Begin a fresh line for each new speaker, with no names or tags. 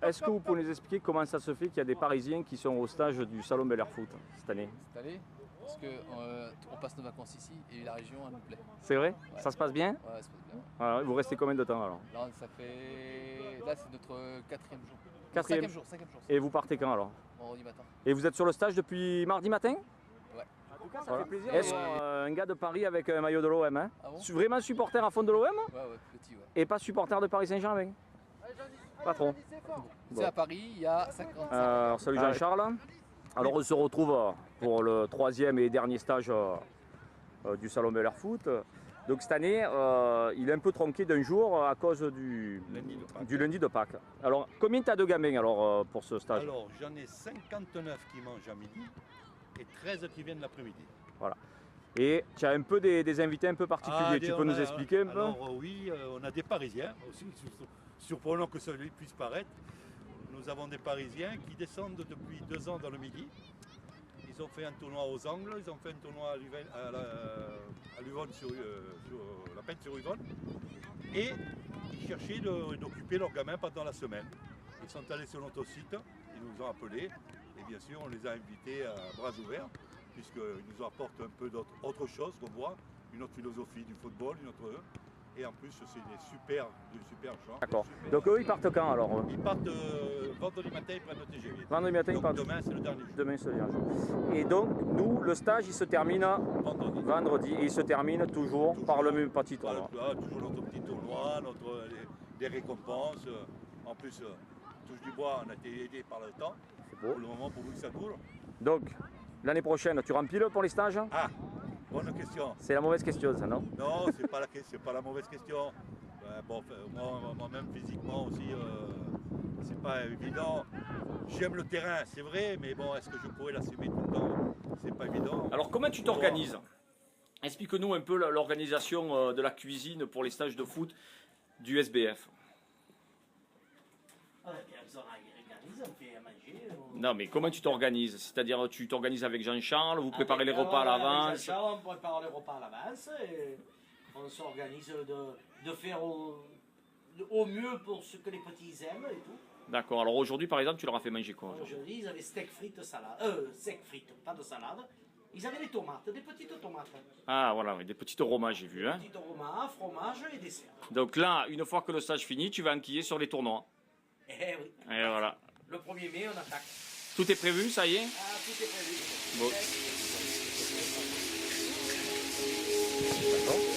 est-ce que vous pouvez nous expliquer comment ça se fait qu'il y a des Parisiens qui sont au stage du Salon Bel Air Foot cette année?
Cette année, parce qu'on passe nos vacances ici et la région, elle nous plaît.
C'est vrai?
Ouais.
Ça se passe bien?
Ouais, ça passe bien.
Alors, vous restez combien de temps alors?
Là, là c'est notre quatrième jour.
Quatrième.
Cinquième jour.
Et vous partez quand alors?
Vendredi matin.
Et vous êtes sur le stage depuis mardi matin?
Ouais.
En tout cas, ça fait plaisir. Est-ce un gars de Paris avec un maillot de l'OM? Hein?
Ah bon?
Vraiment supporter à fond de l'OM?
Ouais, petit, ouais.
Et pas supporter de Paris Saint-Germain? Pas trop.
C'est à Paris, il y a 50.
Alors, salut Jean-Charles. Alors on se retrouve pour le troisième et dernier stage du Salon Bel Air Foot. Donc cette année, il est un peu tronqué d'un jour à cause du lundi de Pâques. Alors combien tu as de gamins alors, pour ce stage?
Alors j'en ai 59 qui mangent à midi et 13 qui viennent l'après-midi.
Voilà. Et tu as un peu des invités un peu particuliers, tu peux nous expliquer un peu?
Alors oui, on a des Parisiens, aussi surprenant que cela puisse paraître. Nous avons des Parisiens qui descendent depuis 2 ans dans le Midi. Ils ont fait un tournoi aux Angles, ils ont fait un tournoi à Luvonne sur la Penne sur Yvonne. Et ils cherchaient d'occuper leurs gamins pendant la semaine. Ils sont allés sur notre site, ils nous ont appelés et bien sûr on les a invités à bras ouverts puisqu'ils nous apportent un peu d'autre chose qu'on voit, une autre philosophie du football, une autre. Et en plus, c'est des super gens.
D'accord. Donc eux, ils partent quand alors?
Ils partent vendredi matin, ils prennent le TGV.
Vendredi matin, ils partent.
Demain, c'est le dernier jour.
Demain, c'est le dernier jour. Et donc, nous, le stage, il se termine vendredi. Et il se termine toujours par le même petit tournoi.
Toujours notre petit tournoi, des récompenses. En plus, touche du bois, on a été aidé par le temps.
C'est beau.
Pour le moment, pour vous que ça coule.
Donc, l'année prochaine, tu remplis pour les stages?
Ah, bonne question.
C'est la mauvaise question, ça, non?
Non, c'est pas la mauvaise question. Bon, moi-même physiquement aussi, c'est pas évident. J'aime le terrain, c'est vrai, mais bon, est-ce que je pourrais l'assumer tout le temps? C'est pas évident.
Alors, comment tu t'organises? Explique-nous un peu l'organisation de la cuisine pour les stages de foot du SBF.
On fait à manger.
Non, mais comment tu t'organises? C'est-à-dire, tu t'organises avec Jean-Charles, vous préparez les repas à l'avance?
On prépare les repas à l'avance et on s'organise de faire au mieux pour ce que les petits aiment et tout.
D'accord. Alors aujourd'hui, par exemple, tu leur as fait manger quoi?
Aujourd'hui, ils avaient steak frites, salade. Steak frites, pas de salade. Ils avaient des tomates, des petites tomates.
Ah, voilà, des petits aromages, j'ai vu. Hein.
Des petites aromages, fromage et dessert.
Donc là, une fois que le stage finit, tu vas enquiller sur les tournois.
Eh oui.
Et voilà.
Le 1er mai, on attaque.
Tout est prévu, ça y est?
Ah, tout est prévu.
Bon. D'accord.